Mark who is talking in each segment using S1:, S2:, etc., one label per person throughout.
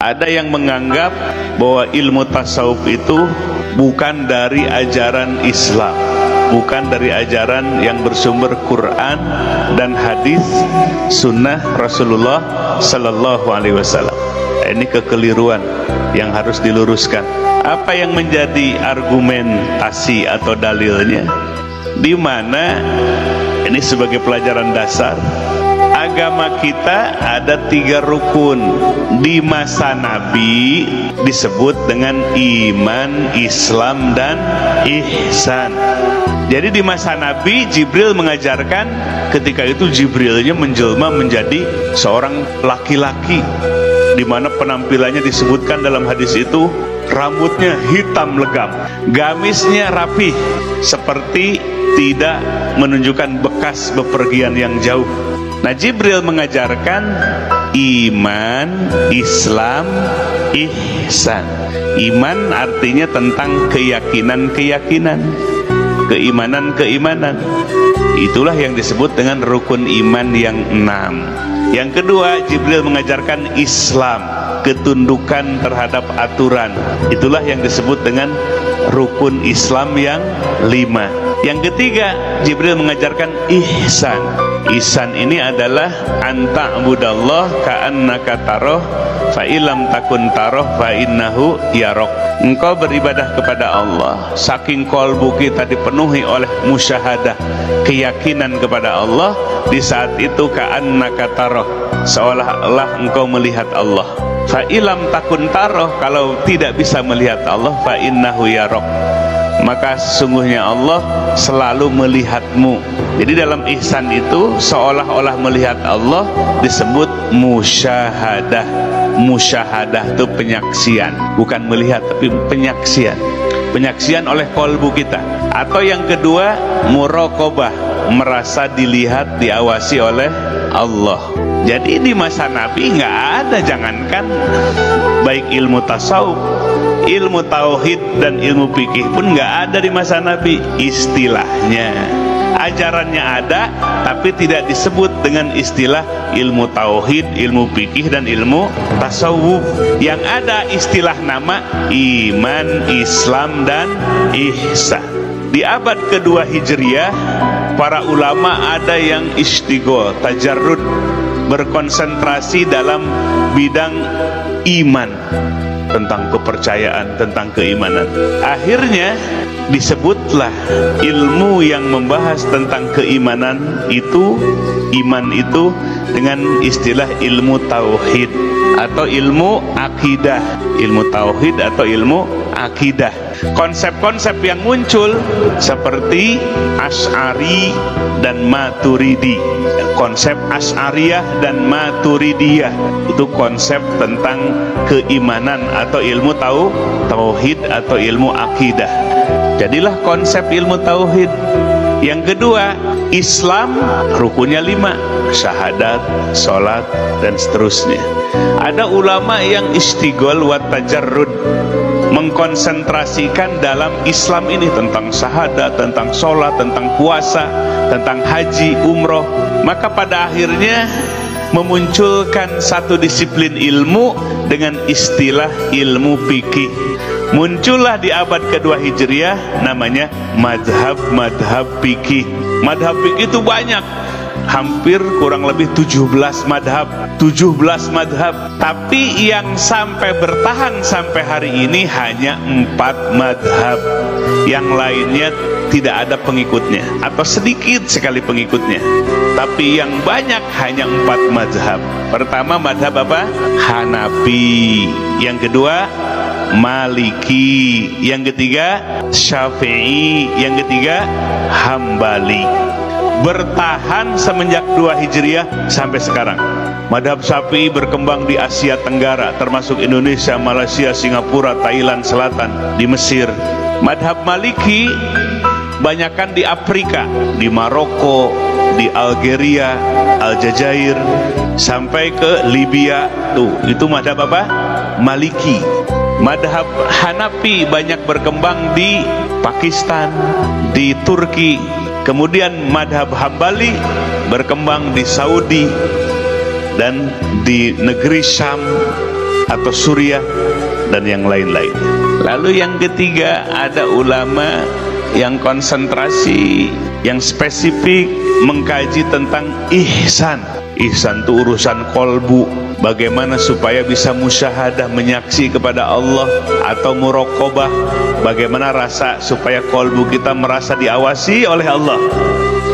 S1: Ada yang menganggap bahwa ilmu tasawuf itu bukan dari ajaran Islam, bukan dari ajaran yang bersumber Quran dan hadis sunnah Rasulullah Sallallahu Alaihi Wasallam. Ini kekeliruan yang harus diluruskan. Apa yang menjadi argumentasi atau dalilnya? Di mana ini sebagai pelajaran dasar, agama kita ada 3 rukun. Di masa Nabi disebut dengan iman, Islam, dan ihsan. Jadi di masa Nabi Jibril mengajarkan, ketika itu Jibrilnya menjelma menjadi seorang laki-laki, di mana penampilannya disebutkan dalam hadis itu rambutnya hitam legam, gamisnya rapih, seperti tidak menunjukkan bekas bepergian yang jauh. Nah, Jibril mengajarkan iman, Islam, ihsan. Iman artinya tentang keyakinan-keyakinan, keimanan-keimanan. Itulah yang disebut dengan rukun iman yang 6. Yang kedua, Jibril mengajarkan Islam, ketundukan terhadap aturan. Itulah yang disebut dengan rukun Islam yang 5. Yang ketiga, Jibril mengajarkan ihsan. Ihsan ini adalah anta'budallah ka'annaka taroh fa illam takun taroh fa innahu yarok. Engkau beribadah kepada Allah saking kolbu kita dipenuhi oleh musyahadah, keyakinan kepada Allah. Di saat itu ka'annaka taroh, seolah-olah engkau melihat Allah. Fa illam takun taroh, kalau tidak bisa melihat Allah, fa innahu yarok, maka sesungguhnya Allah selalu melihatmu. Jadi dalam ihsan itu seolah-olah melihat Allah disebut musyahadah. Musyahadah itu penyaksian, bukan melihat tapi penyaksian. Penyaksian oleh kolbu kita. Atau yang kedua, muraqabah, merasa dilihat, diawasi oleh Allah. Jadi di masa Nabi nggak ada, jangankan baik ilmu tasawuf, ilmu tauhid dan ilmu fikih pun nggak ada di masa Nabi. Istilahnya, ajarannya ada, tapi tidak disebut dengan istilah ilmu tauhid, ilmu fikih, dan ilmu tasawuf. Yang ada istilah nama iman, Islam, dan ihsan. Di abad kedua Hijriah, para ulama ada yang istighol, tajarrud, berkonsentrasi dalam bidang iman, tentang kepercayaan, tentang keimanan. Akhirnya disebutlah ilmu yang membahas tentang keimanan itu, iman itu, dengan istilah ilmu tauhid atau ilmu akidah. Ilmu tauhid atau ilmu akidah. Konsep-konsep yang muncul seperti Asy'ari dan Maturidi. Konsep Asy'ariyah dan Maturidiyah itu konsep tentang keimanan atau ilmu tauhid atau ilmu akidah. Jadilah konsep ilmu tauhid. Yang kedua, Islam rukunnya 5, syahadat, sholat, dan seterusnya. Ada ulama yang istighol wa tajarrud, mengkonsentrasikan dalam Islam ini tentang syahadat, tentang sholat, tentang puasa, tentang haji, umroh. Maka pada akhirnya memunculkan satu disiplin ilmu dengan istilah ilmu fikih. Muncullah di abad kedua Hijriah namanya madhab fikih. Madhab fikih itu banyak, hampir kurang lebih 17 madhab. Tapi yang sampai bertahan sampai hari ini hanya 4 madhab. Yang lainnya tidak ada pengikutnya, atau sedikit sekali pengikutnya. Tapi yang banyak hanya 4 madhab. Pertama madhab apa? Hanafi. Yang kedua Maliki. Yang ketiga Syafi'i. Yang ketiga Hambali. Bertahan semenjak 2 Hijriah sampai sekarang. Madhab Syafi'i berkembang di Asia Tenggara, termasuk Indonesia, Malaysia, Singapura, Thailand Selatan, di Mesir. Madhab Maliki banyakkan di Afrika, di Maroko, di Algeria, Aljazair, sampai ke Libya. Tuh, itu madhab apa? Maliki. Madhab Hanafi banyak berkembang di Pakistan, di Turki. Kemudian madhab Hambali berkembang di Saudi dan di negeri Syam, atau Suriah dan yang lain-lain. Lalu yang ketiga, ada ulama yang konsentrasi, yang spesifik mengkaji tentang ihsan. Ihsan itu urusan kolbu, bagaimana supaya bisa musyahadah, menyaksi kepada Allah, atau muraqabah, bagaimana rasa supaya kolbu kita merasa diawasi oleh Allah.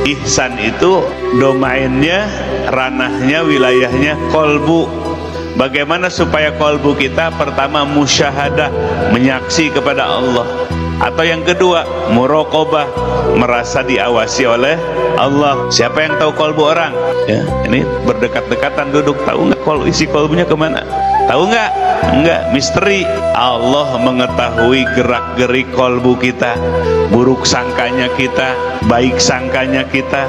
S1: Ihsan itu domainnya, ranahnya, wilayahnya kolbu. Bagaimana supaya kolbu kita pertama musyahadah, menyaksi kepada Allah, atau yang kedua muraqabah, merasa diawasi oleh Allah. Siapa yang tahu kolbu orang? Ya, ini berdekat-dekatan duduk, tahu nggak isi kolbunya kemana? Tahu nggak? Enggak, misteri. Allah mengetahui gerak-gerik kolbu kita, buruk sangkanya kita, baik sangkanya kita,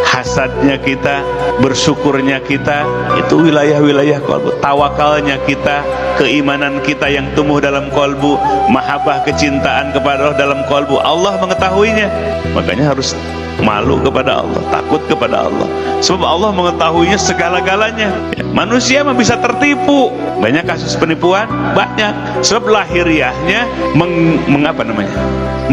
S1: hasadnya kita, bersyukurnya kita. Itu wilayah-wilayah kolbu. Tawakalnya kita, keimanan kita yang tumbuh dalam kolbu, mahabbah, kecintaan kepada Allah dalam kolbu, Allah mengetahuinya. Makanya harus malu kepada Allah, takut kepada Allah, sebab Allah mengetahuinya segala-galanya. Manusia mah bisa tertipu, banyak kasus penipuan, banyak, sebab lahiriahnya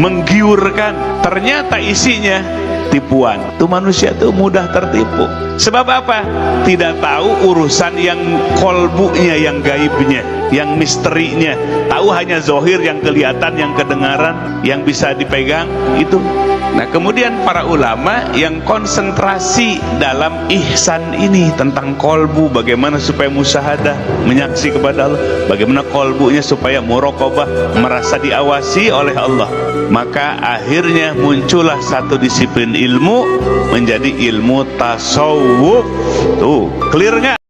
S1: menggiurkan, ternyata isinya tipuan. Itu manusia tuh mudah tertipu. Sebab apa? Tidak tahu urusan yang kolbunya, yang gaibnya, yang misterinya. Tahu hanya zohir, yang kelihatan, yang kedengaran, yang bisa dipegang itu. Nah, kemudian para ulama yang konsentrasi dalam ihsan ini tentang kolbu, bagaimana supaya musyahadah, menyaksi kepada Allah, bagaimana kolbunya supaya muraqabah, merasa diawasi oleh Allah. Maka akhirnya muncullah satu disiplin ilmu menjadi ilmu tasawuf. Tuh, clear nggak?